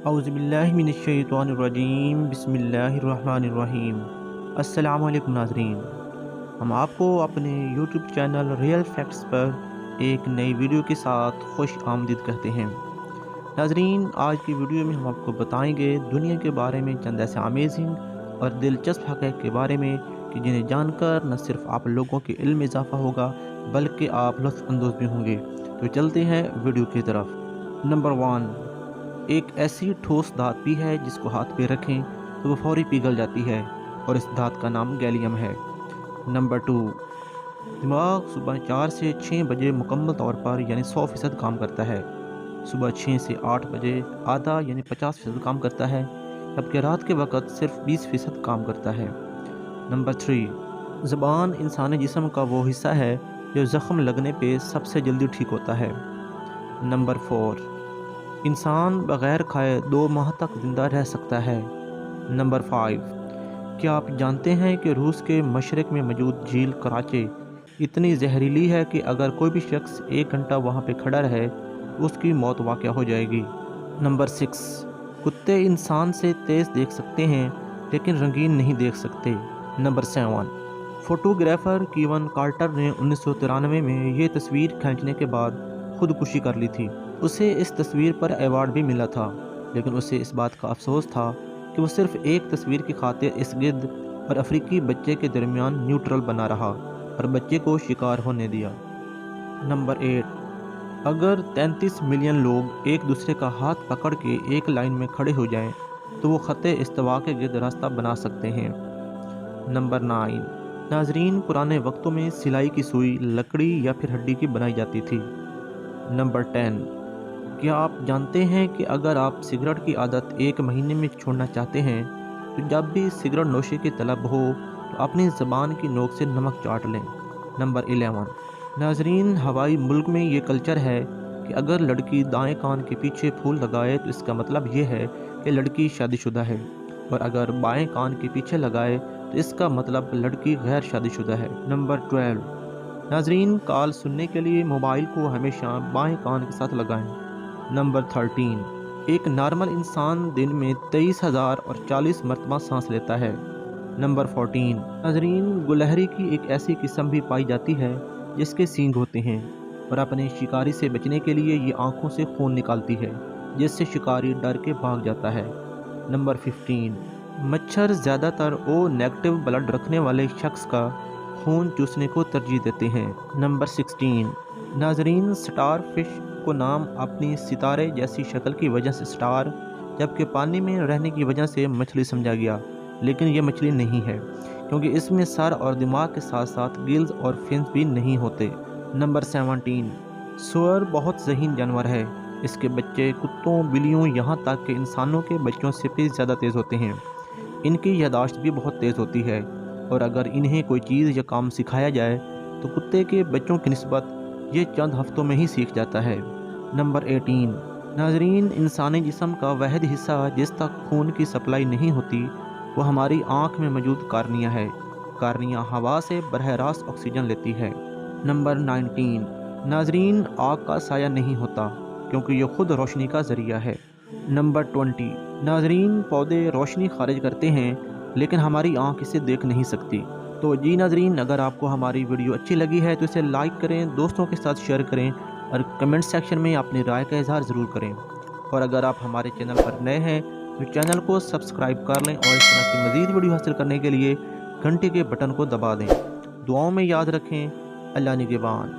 اعوذ باللہ من الشیطان الرجیم بسم اللہ الرحمن الرحیم۔ السلام علیکم ناظرین، ہم آپ کو اپنے یوٹیوب چینل ریئل فیکٹس پر ایک نئی ویڈیو کے ساتھ خوش آمدید کہتے ہیں۔ ناظرین، آج کی ویڈیو میں ہم آپ کو بتائیں گے دنیا کے بارے میں چند ایسے امیزنگ اور دلچسپ حقائق کے بارے میں کہ جنہیں جان کر نہ صرف آپ لوگوں کے علم میں اضافہ ہوگا بلکہ آپ لطف اندوز بھی ہوں گے۔ تو چلتے ہیں ویڈیو کی طرف۔ نمبر 1، ایک ایسی ٹھوس دھات بھی ہے جس کو ہاتھ پہ رکھیں تو وہ فوری پگھل جاتی ہے، اور اس دھات کا نام گیلیم ہے۔ نمبر 2، دماغ صبح 4 سے 6 بجے مکمل طور پر یعنی 100% کام کرتا ہے، صبح 6 سے 8 بجے آدھا یعنی 50% کام کرتا ہے، جبکہ رات کے وقت صرف 20% کام کرتا ہے۔ نمبر 3، زبان انسانی جسم کا وہ حصہ ہے جو زخم لگنے پہ سب سے جلدی ٹھیک ہوتا ہے۔ نمبر 4، انسان بغیر کھائے 2 ماہ تک زندہ رہ سکتا ہے۔ نمبر 5، کیا آپ جانتے ہیں کہ روس کے مشرق میں موجود جھیل کراچے اتنی زہریلی ہے کہ اگر کوئی بھی شخص 1 گھنٹہ وہاں پہ کھڑا رہے تو اس کی موت واقع ہو جائے گی۔ نمبر 6، کتے انسان سے تیز دیکھ سکتے ہیں لیکن رنگین نہیں دیکھ سکتے۔ نمبر 7، فوٹوگرافر کیون کارٹر نے 1993 میں یہ تصویر کھینچنے کے بعد خودکشی کر لی تھی۔ اسے اس تصویر پر ایوارڈ بھی ملا تھا، لیکن اسے اس بات کا افسوس تھا کہ وہ صرف ایک تصویر کی خاطر اس گدھ اور افریقی بچے کے درمیان نیوٹرل بنا رہا اور بچے کو شکار ہونے دیا۔ نمبر 8، اگر 33 ملین لوگ ایک دوسرے کا ہاتھ پکڑ کے ایک لائن میں کھڑے ہو جائیں تو وہ خط استوا کے گرد راستہ بنا سکتے ہیں۔ نمبر 9، ناظرین، پرانے وقتوں میں سلائی کی سوئی لکڑی یا پھر ہڈی کی بنائی جاتی تھی۔ نمبر 10، کیا آپ جانتے ہیں کہ اگر آپ سگریٹ کی عادت 1 مہینے میں چھوڑنا چاہتے ہیں تو جب بھی سگریٹ نوشی کی طلب ہو تو اپنی زبان کی نوک سے نمک چاٹ لیں۔ نمبر 11، ناظرین، ہوائی ملک میں یہ کلچر ہے کہ اگر لڑکی دائیں کان کے پیچھے پھول لگائے تو اس کا مطلب یہ ہے کہ لڑکی شادی شدہ ہے، اور اگر بائیں کان کے پیچھے لگائے تو اس کا مطلب لڑکی غیر شادی شدہ ہے۔ نمبر 12، ناظرین، کال سننے کے لیے موبائل کو ہمیشہ بائیں کان کے ساتھ لگائیں۔ نمبر 13، ایک نارمل انسان دن میں 23,040 مرتبہ سانس لیتا ہے۔ نمبر 14، ناظرین، گلہری کی ایک ایسی قسم بھی پائی جاتی ہے جس کے سینگ ہوتے ہیں، اور اپنے شکاری سے بچنے کے لیے یہ آنکھوں سے خون نکالتی ہے جس سے شکاری ڈر کے بھاگ جاتا ہے۔ نمبر 15، مچھر زیادہ تر او نیگیٹو بلڈ رکھنے والے شخص کا خون چوسنے کو ترجیح دیتے ہیں۔ نمبر 16، ناظرین، سٹار فش کو نام اپنی ستارے جیسی شکل کی وجہ سے سٹار، جبکہ پانی میں رہنے کی وجہ سے مچھلی سمجھا گیا، لیکن یہ مچھلی نہیں ہے کیونکہ اس میں سر اور دماغ کے ساتھ ساتھ گلز اور فنس بھی نہیں ہوتے۔ نمبر 17، سؤر بہت ذہین جانور ہے، اس کے بچے کتوں، بلیوں، یہاں تک کہ انسانوں کے بچوں سے بھی زیادہ تیز ہوتے ہیں۔ ان کی یادداشت بھی بہت تیز ہوتی ہے، اور اگر انہیں کوئی چیز یا کام سکھایا جائے تو کتے کے بچوں کی نسبت یہ چند ہفتوں میں ہی سیکھ جاتا ہے۔ نمبر 18، ناظرین، انسانی جسم کا واحد حصہ جس تک خون کی سپلائی نہیں ہوتی وہ ہماری آنکھ میں موجود کارنیا ہے۔ کارنیا ہوا سے براہ راست آکسیجن لیتی ہے۔ نمبر 19، ناظرین، آگ کا سایہ نہیں ہوتا کیونکہ یہ خود روشنی کا ذریعہ ہے۔ نمبر 20، ناظرین، پودے روشنی خارج کرتے ہیں لیکن ہماری آنکھ اسے دیکھ نہیں سکتی۔ تو جی ناظرین، اگر آپ کو ہماری ویڈیو اچھی لگی ہے تو اسے لائک کریں، دوستوں کے ساتھ شیئر کریں، اور کمنٹ سیکشن میں اپنی رائے کا اظہار ضرور کریں۔ اور اگر آپ ہمارے چینل پر نئے ہیں تو چینل کو سبسکرائب کر لیں، اور اس طرح کی مزید ویڈیو حاصل کرنے کے لیے گھنٹی کے بٹن کو دبا دیں۔ دعاؤں میں یاد رکھیں۔ اللہ نگہبان۔